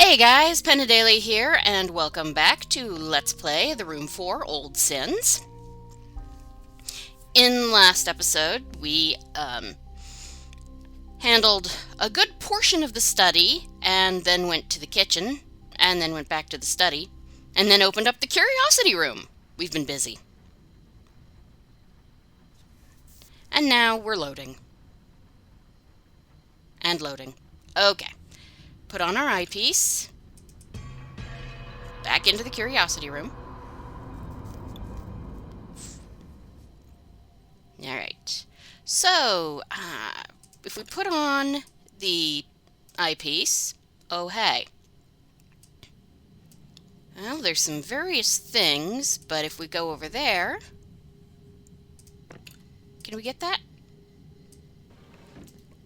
Hey guys, Daily here, and welcome back to Let's Play The Room 4 Old Sins. In last episode, we handled a good portion of the study, and then went to the kitchen, and then went back to the study, and then opened up the curiosity room. We've been busy. And now we're loading. And loading. Okay. Put on our eyepiece. Back into the curiosity room. Alright. So, if we put on the eyepiece, oh hey. Well, there's some various things, but if we go over there, can we get that?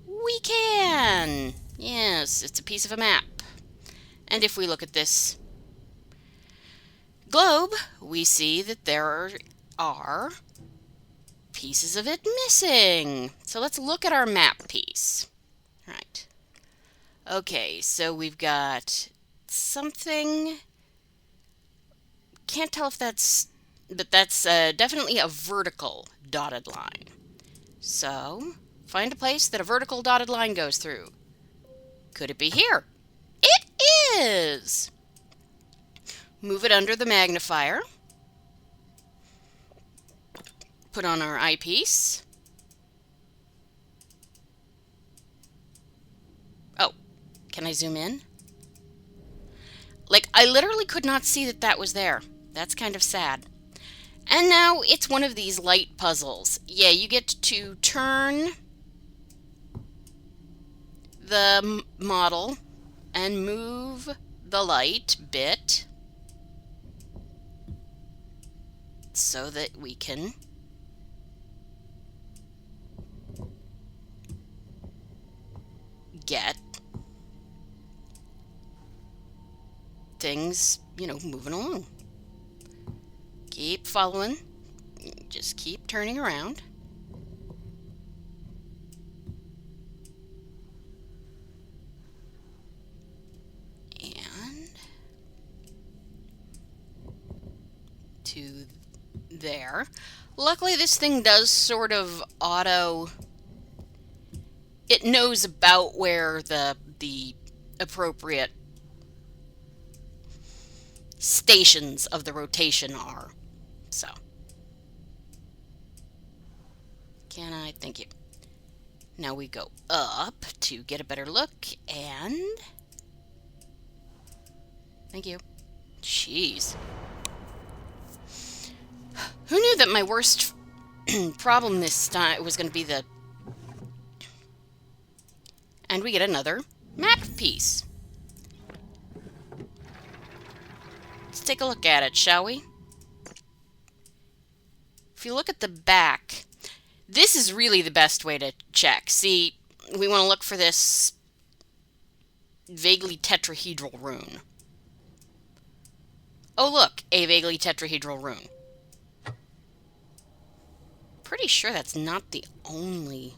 We can! Yes, it's a piece of a map. And if we look at this globe, we see that there are pieces of it missing. So let's look at our map piece. Right. Okay, so we've got something. Can't tell if that's, but that's definitely a vertical dotted line. So, find a place that a vertical dotted line goes through. Could it be here? It is! Move it under the magnifier. Put on our eyepiece. Oh, can I zoom in? Like, I literally could not see that that was there. That's kind of sad. And now it's one of these light puzzles. Yeah, you get to turn the model and move the light bit so that we can get things, moving along. Keep following. Just keep turning around. And to there. Luckily, this thing does sort of auto. It knows about where the appropriate stations of the rotation are. So, can I? Thank you. Now we go up to get a better look, and thank you. Jeez. Who knew that my worst problem this time was going to be the... And we get another map piece. Let's take a look at it, shall we? If you look at the back, this is really the best way to check. See, we want to look for this vaguely tetrahedral rune. Oh, look, a vaguely tetrahedral rune. Pretty sure that's not the only...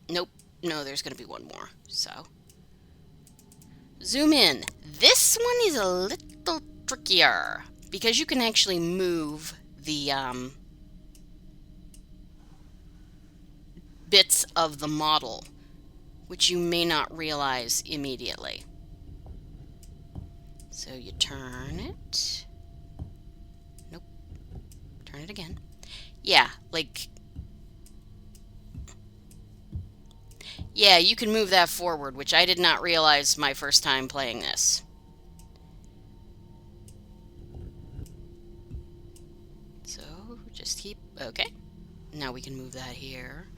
Nope. No, there's going to be one more. So, zoom in. This one is a little trickier because you can actually move the bits of the model, which you may not realize immediately. So you turn it. Nope. Turn it again. Yeah, like... Yeah, you can move that forward, which I did not realize my first time playing this. So, just keep... Okay. Now we can move that here,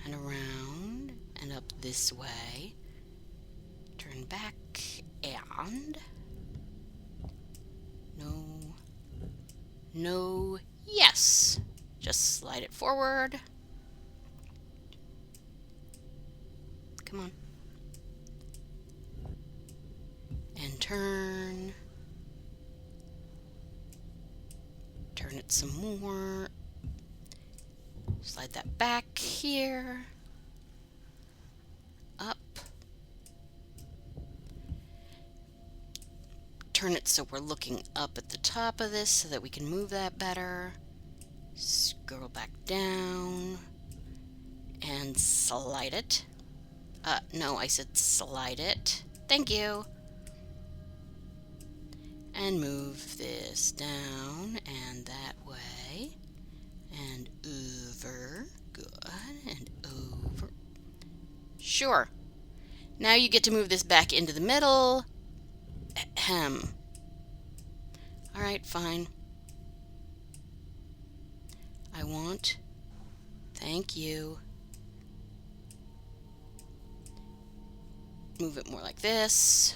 and around, and up this way. Turn back, and... No, yes! Just slide it forward. Come on. And turn. Turn it some more. Slide that back here. Up. turn it so we're looking up at the top of this so that we can move that better. Scroll back down and slide it. No, I said slide it. Thank you. And move this down and that way. And over. Good. And over. Sure. Now you get to move this back into the middle. Ahem. Alright, fine. I want. Thank you. Move it more like this.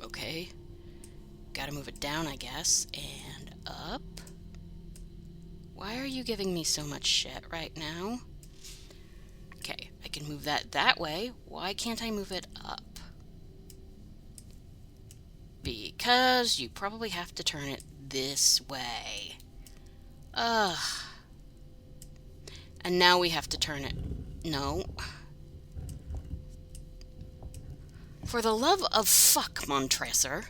Okay. Gotta move it down, I guess. And up. Why are you giving me so much shit right now? Okay, I can move that way. Why can't I move it up? Because you probably have to turn it this way. Ugh. And now we have to turn it. No. For the love of fuck, Montresor.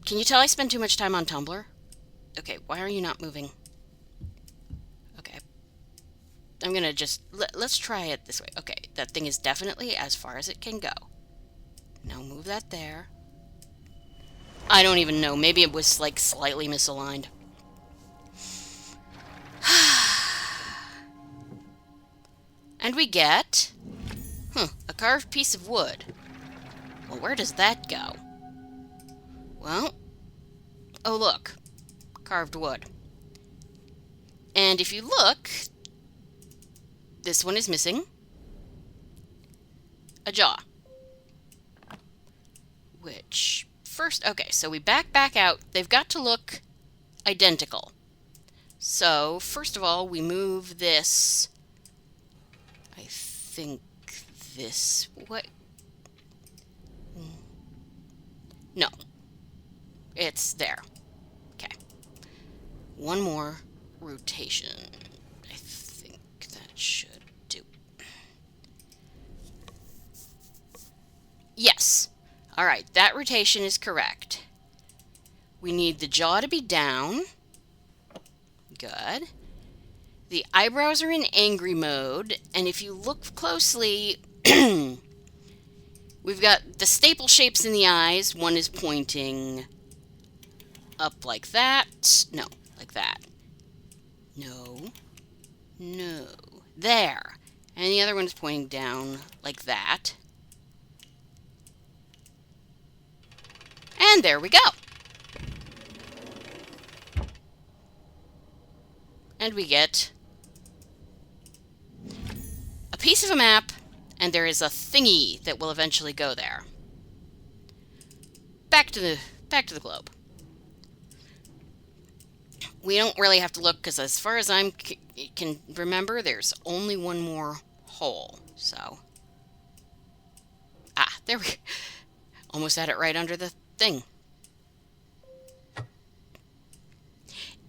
Can you tell I spend too much time on Tumblr? Okay, why are you not moving? Okay. I'm gonna just... Let's try it this way. Okay, that thing is definitely as far as it can go. Now move that there. I don't even know. Maybe it was, like, slightly misaligned. And we get... a carved piece of wood. Well, where does that go? Well... Oh, look. Carved wood. And if you look... This one is missing a jaw. Which... First... Okay, so we back out. They've got to look identical. So, first of all, we move this... I think this... What? No. It's there. Okay. One more rotation. I think that should do. Yes. Alright, that rotation is correct. We need the jaw to be down. Good. The eyebrows are in angry mode, and if you look closely, we've got the staple shapes in the eyes. One is pointing up like that. No, like that. No. No. There. And the other one is pointing down like that. And there we go. And we get a piece of a map, and there is a thingy that will eventually go there. Back to the globe. We don't really have to look, because as far as I can remember, there's only one more hole. So, there we go. Almost had it right under the thing.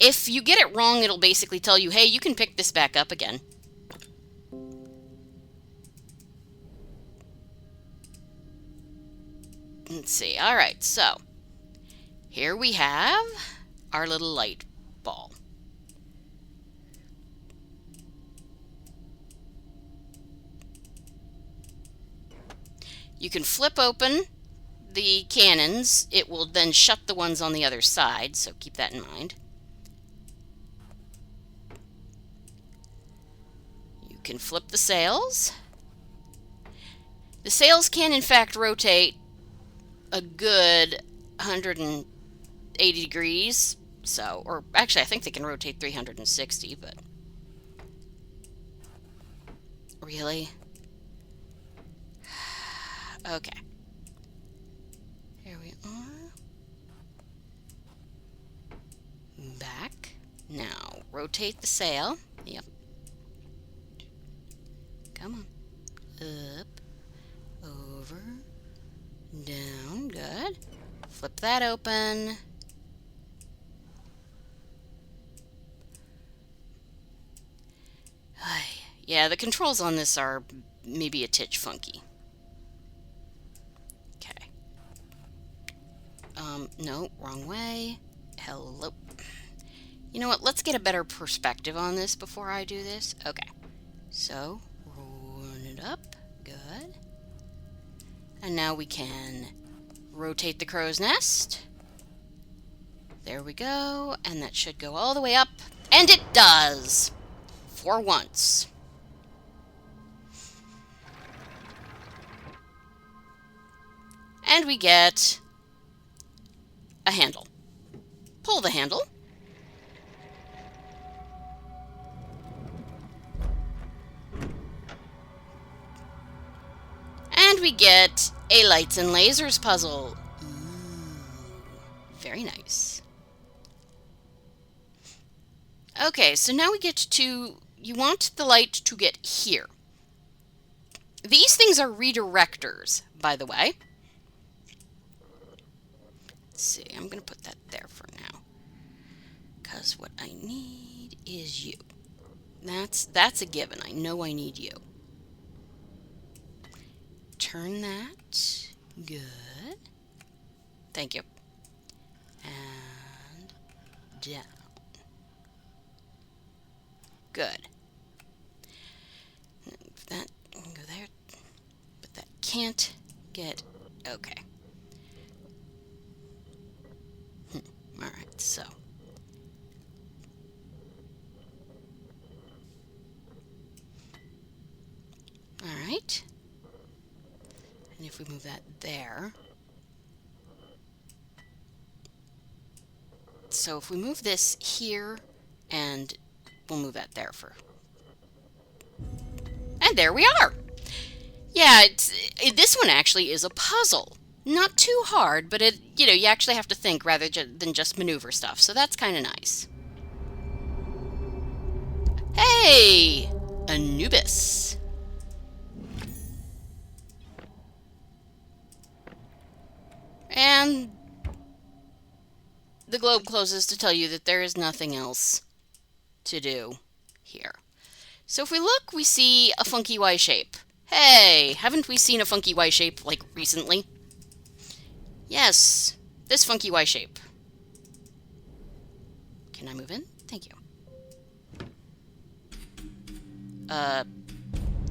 If you get it wrong, it'll basically tell you, hey, you can pick this back up again. Let's see. Alright, so here we have our little light ball. You can flip open the cannons. It will then shut the ones on the other side, so keep that in mind. You can flip the sails. The sails can, in fact, rotate a good 180 degrees. So, or actually, I think they can rotate 360, but... Really? Okay. Here we are. Back. Now, rotate the sail. Yep. Come on. Up. Over. Down. Good. Flip that open. Yeah, the controls on this are maybe a titch funky. No, wrong way. Hello. You know what? Let's get a better perspective on this before I do this. Okay. So, run it up. Good. And now we can rotate the crow's nest. There we go. And that should go all the way up. And it does! For once. And we get a handle. Pull the handle. And we get a lights and lasers puzzle. Ooh, very nice. Okay, so now we get to... You want the light to get here. These things are redirectors, by the way. Let's see, I'm going to put that there for now. Because what I need is you. That's a given. I know I need you. Turn that. Good. Thank you. And down. Good. That can go there. But that can't get... Okay. Alright, so... Alright. And if we move that there... So if we move this here, and we'll move that there for... And there we are! Yeah, this one actually is a puzzle. Not too hard, but you actually have to think rather than just maneuver stuff, so that's kind of nice. Hey! Anubis. And the globe closes to tell you that there is nothing else to do here. So if we look, we see a funky Y shape. Hey, haven't we seen a funky Y shape, like, recently? Yes, this funky Y shape. Can I move in? Thank you.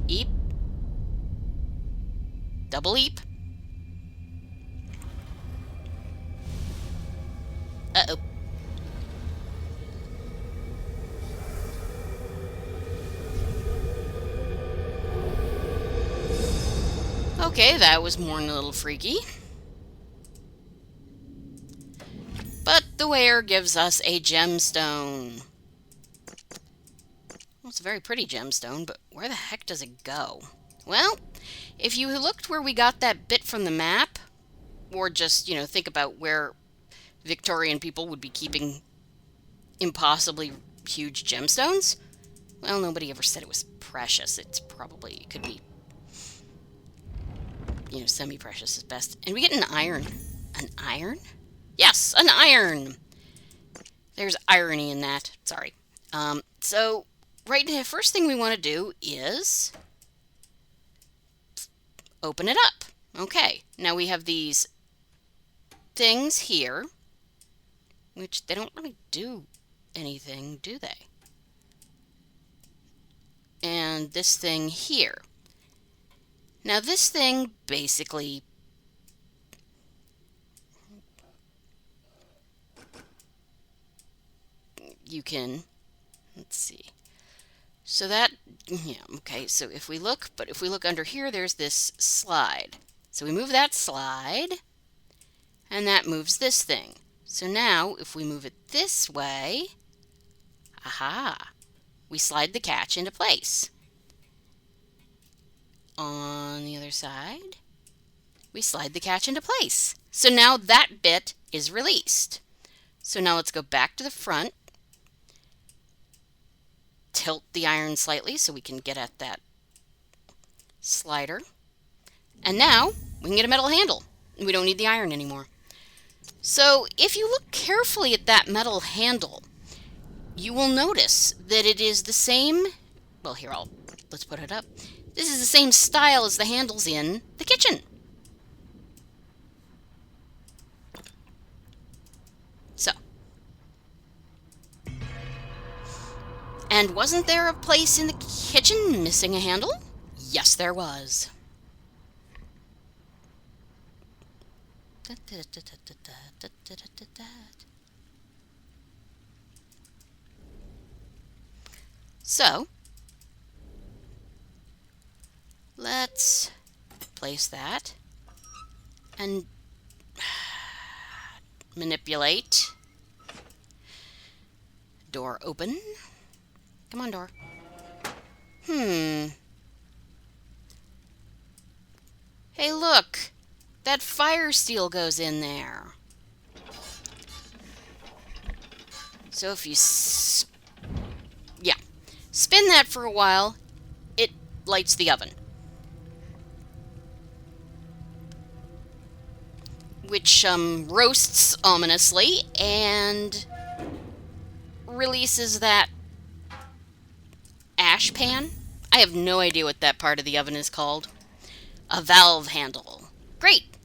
Eep. Double eep. Uh-oh. Okay, that was more than a little freaky. But the wearer gives us a gemstone. Well, it's a very pretty gemstone, but where the heck does it go? Well, if you looked where we got that bit from the map, or just, think about where Victorian people would be keeping impossibly huge gemstones, well, nobody ever said it was precious. It could be, semi-precious is best. And we get an iron. An iron? Yes, an iron! There's irony in that. Sorry. So, right now, first thing we want to do is open it up. Okay, now we have these things here, which they don't really do anything, do they? And this thing here. Now this thing basically you can, let's see. So that, yeah, okay, so if we look under here, there's this slide. So we move that slide, and that moves this thing. So now, if we move it this way, aha, we slide the catch into place. On the other side, we slide the catch into place. So now that bit is released. So now let's go back to the front, tilt the iron slightly so we can get at that slider. And now we can get a metal handle. We don't need the iron anymore. So if you look carefully at that metal handle, you will notice that it is the same, well here, let's put it up. This is the same style as the handles in the kitchen. And wasn't there a place in the kitchen missing a handle? Yes, there was. So, let's place that and manipulate. Door open. Come on, door. Hey, look! That fire steel goes in there. So if you spin that for a while, it lights the oven. Which roasts ominously and releases that ash pan. I have no idea what that part of the oven is called. A valve handle. Great!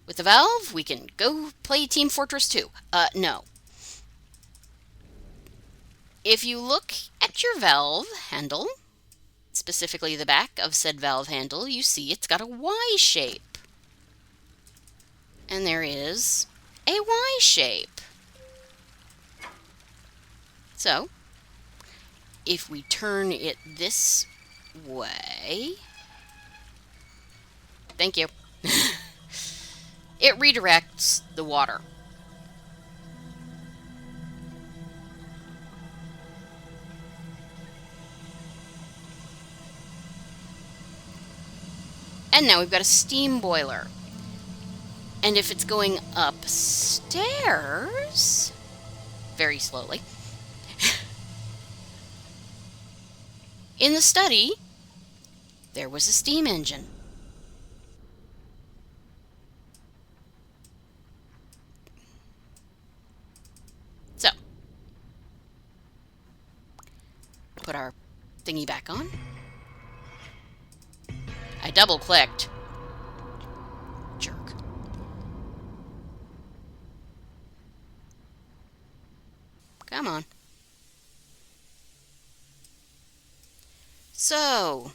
With the valve, we can go play Team Fortress 2. No. If you look at your valve handle, specifically the back of said valve handle, you see it's got a Y shape. And there is a Y shape. So, if we turn it this way... Thank you. It redirects the water. And now we've got a steam boiler. And if it's going upstairs, very slowly, in the study, there was a steam engine. So, put our thingy back on. I double-clicked. Jerk. Come on. So,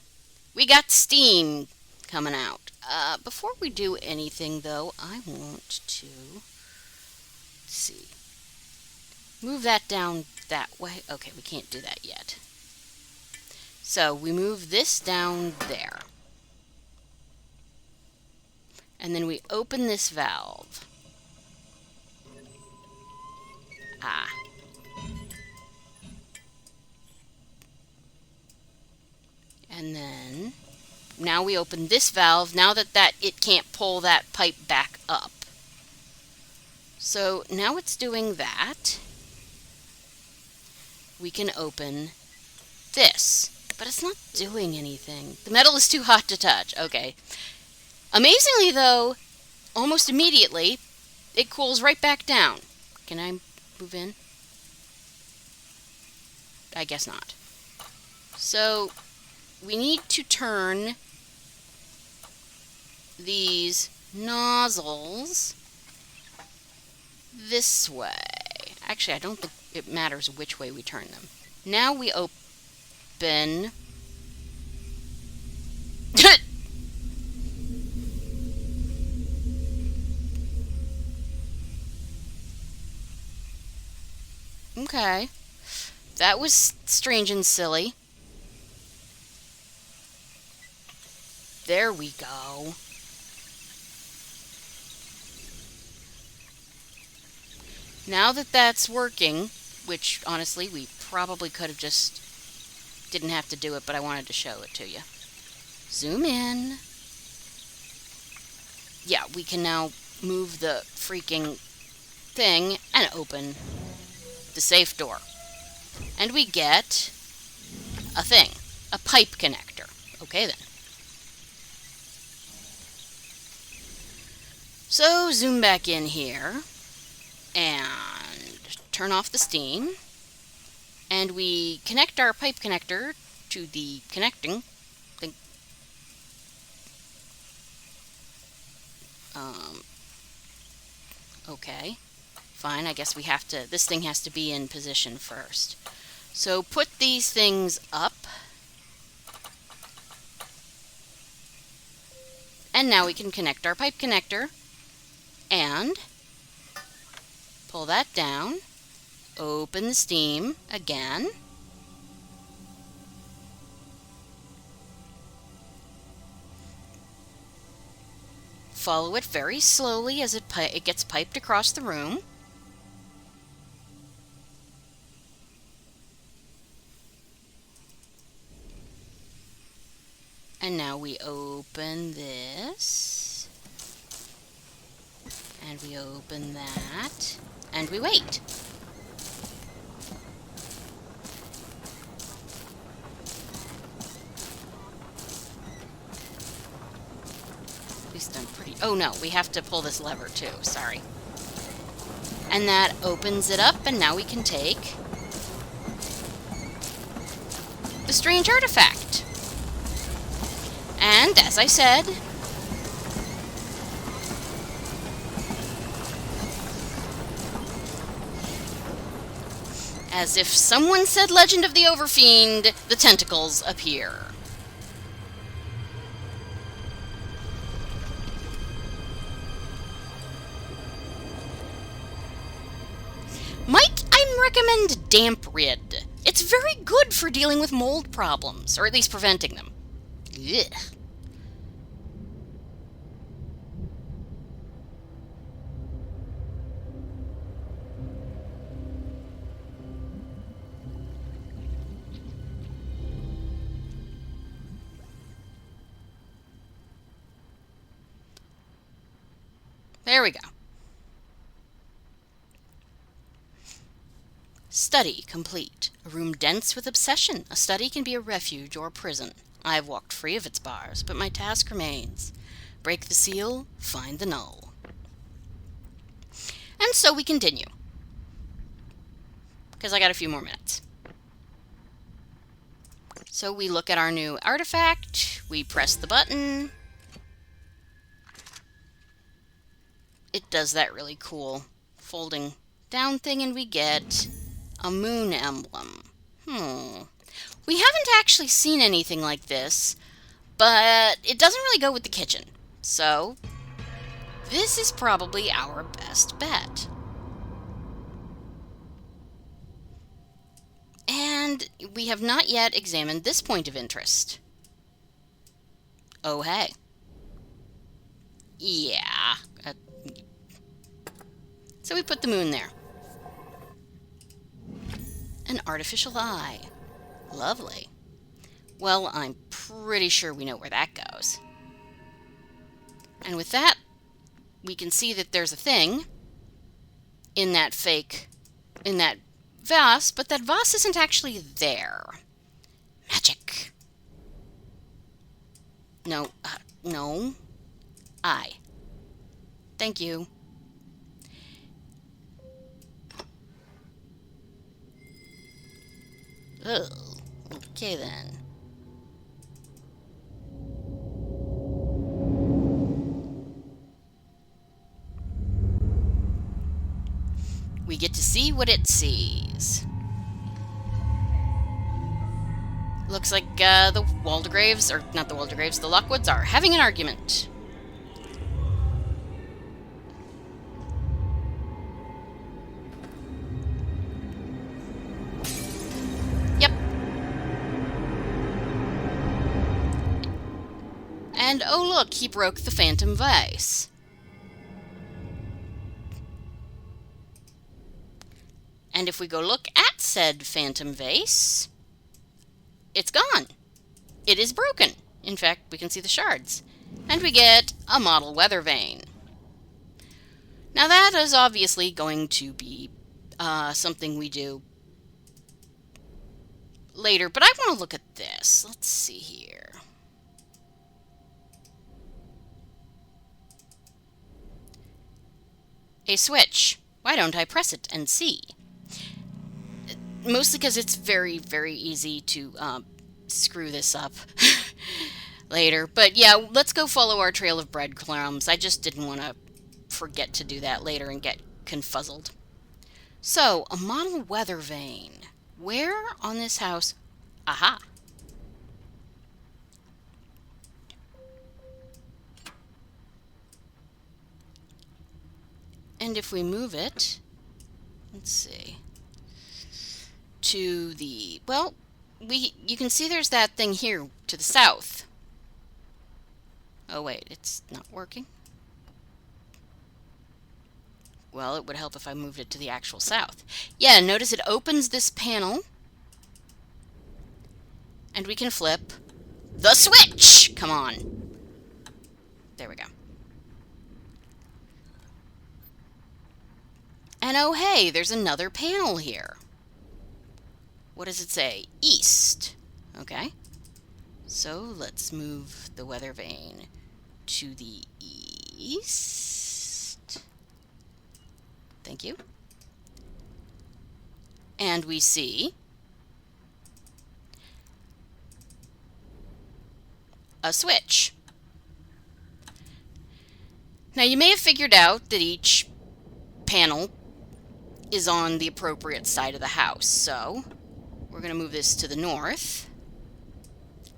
we got steam coming out. Before we do anything, though, I want to... Let's see. Move that down that way. Okay, we can't do that yet. So, we move this down there. And then we open this valve. Ah. And then, now we open this valve, now that it can't pull that pipe back up. So, now it's doing that. We can open this. But it's not doing anything. The metal is too hot to touch. Okay. Amazingly, though, almost immediately, it cools right back down. Can I move in? I guess not. So, we need to turn these nozzles this way. Actually, I don't think it matters which way we turn them. Now we open... Okay. That was strange and silly. There we go. Now that that's working, which honestly we probably could have just didn't have to do it, but I wanted to show it to you. Zoom in. Yeah, we can now move the freaking thing and open the safe door. And we get a thing, a pipe connector. Okay then. So zoom back in here and turn off the steam. And we connect our pipe connector to the connecting thing. Okay. Fine, I guess we have to, this thing has to be in position first. So put these things up. And now we can connect our pipe connector and pull that down. Open the steam again. Follow it very slowly as it gets piped across the room. And now we open this. And we open that. And we wait. At least I'm pretty... Oh no, we have to pull this lever too, sorry. And that opens it up, and now we can take the strange artifact. And, as I said, as if someone said Legend of the Overfiend, the tentacles appear. Might I recommend Damp Rid? It's very good for dealing with mold problems, or at least preventing them. Ugh. There we go. Study complete. A room dense with obsession. A study can be a refuge or a prison. I have walked free of its bars, but my task remains. Break the seal, find the null. And so we continue. Because I got a few more minutes. So we look at our new artifact. We press the button. It does that really cool folding down thing, and we get a moon emblem. We haven't actually seen anything like this, but it doesn't really go with the kitchen. So, this is probably our best bet. And we have not yet examined this point of interest. Oh, hey. Yeah. So we put the moon there. An artificial eye. Lovely. Well, I'm pretty sure we know where that goes. And with that, we can see that there's a thing in that vase, but that vase isn't actually there. Magic. No, no. Eye. Thank you. Oh, okay then. We get to see what it sees. Looks like the Waldegraves, or not the Waldegraves, the Lockwoods are having an argument. Yep. And oh look, he broke the phantom vase. And if we go look at said phantom vase, it's gone. It is broken. In fact, we can see the shards. And we get a model weather vane. Now that is obviously going to be something we do later, but I want to look at this. Let's see here. A switch. Why don't I press it and see? Mostly because it's very, very easy to screw this up later. But yeah, let's go follow our trail of breadcrumbs. I just didn't want to forget to do that later and get confuzzled. So, a model weather vane. Where on this house? Aha! And if we move it, let's see, to the, well, you can see there's that thing here to the south. Oh wait, it's not working. Well, it would help if I moved it to the actual south. Yeah, notice it opens this panel. And we can flip the switch! Come on. There we go. And oh hey, there's another panel here. What does it say? East. Okay. So let's move the weather vane to the east. Thank you. And we see a switch. Now you may have figured out that each panel is on the appropriate side of the house, so we're going to move this to the north,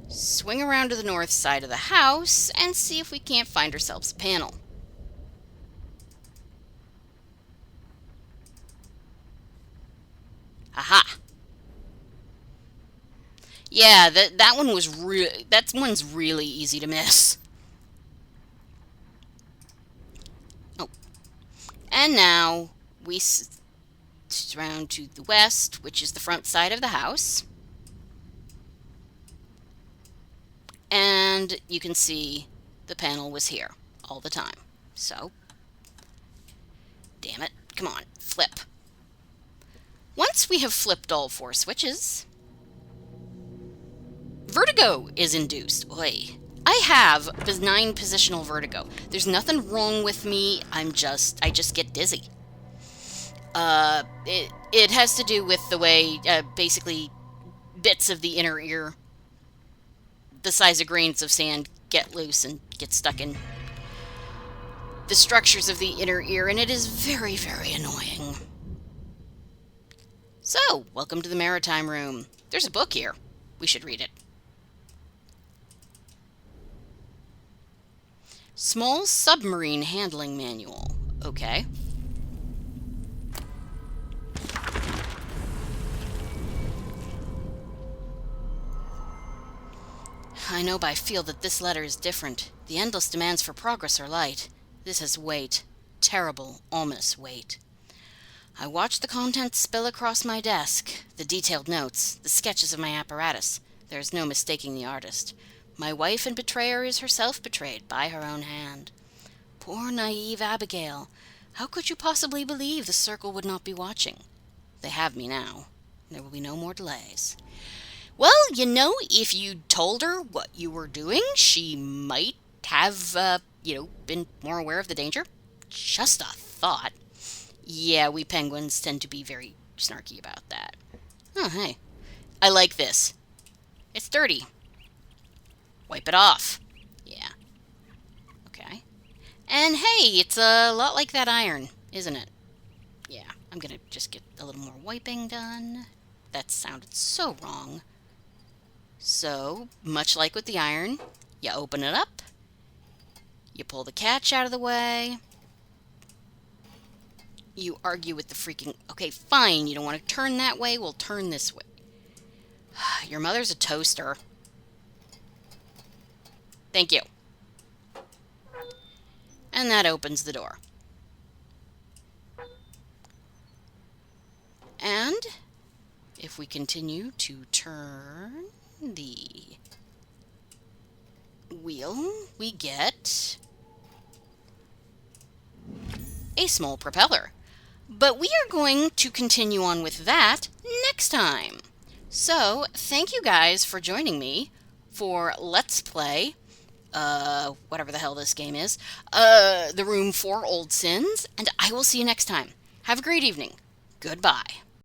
swing around to the north side of the house, and see if we can't find ourselves a panel. Aha! Yeah, that one's really easy to miss. Oh. And now we round to the west, which is the front side of the house. And you can see the panel was here all the time. So, damn it, come on, flip. Once we have flipped all 4 switches, vertigo is induced. Oy. I have 9 positional vertigo. There's nothing wrong with me, I just get dizzy. It has to do with the way, basically, bits of the inner ear, the size of grains of sand, get loose and get stuck in the structures of the inner ear, and it is very, very annoying. So, welcome to the Maritime Room. There's a book here. We should read it. Small Submarine Handling Manual. Okay. I know by feel that this letter is different. The endless demands for progress are light. This has weight. Terrible, ominous weight. I watch the contents spill across my desk. The detailed notes, the sketches of my apparatus. There is no mistaking the artist. My wife and betrayer is herself betrayed by her own hand. Poor naive Abigail. How could you possibly believe the circle would not be watching? They have me now. There will be no more delays. Well, you know, if you told her what you were doing, she might have, been more aware of the danger. Just a thought. Yeah, we penguins tend to be very snarky about that. Oh, hey. I like this. It's dirty. Wipe it off. Yeah. Okay. And hey, it's a lot like that iron, isn't it? Yeah, I'm gonna just get a little more wiping done. That sounded so wrong. So, much like with the iron, you open it up, you pull the catch out of the way, you argue with the freaking, okay, fine, you don't want to turn that way, we'll turn this way. Your mother's a toaster. Thank you. And that opens the door. And if we continue to turn the wheel, we get a small propeller. But we are going to continue on with that next time. So, thank you guys for joining me for Let's Play, whatever the hell this game is, The Room for Old Sins, and I will see you next time. Have a great evening. Goodbye.